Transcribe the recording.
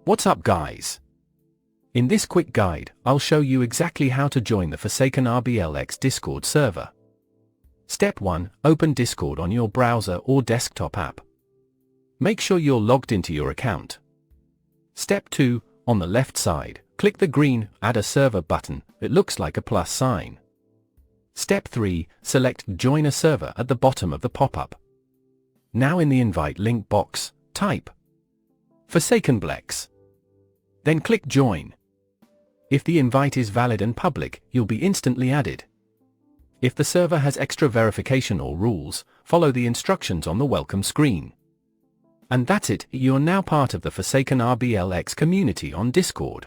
What's up, guys? In this quick guide, I'll show you exactly how to join the Forsaken RBLX Discord server. Step 1. Open Discord on your browser or desktop app. Make sure you're logged into your account. Step 2. On the left side, click the green Add a Server button. It looks like a plus sign. Step 3. Select Join a Server at the bottom of the pop-up. Now in the invite link box, type Forsaken Blex. Then click Join. If the invite is valid and public, you'll be instantly added. If the server has extra verification or rules, follow the instructions on the welcome screen. And that's it, you're now part of the Forsaken RBLX community on Discord.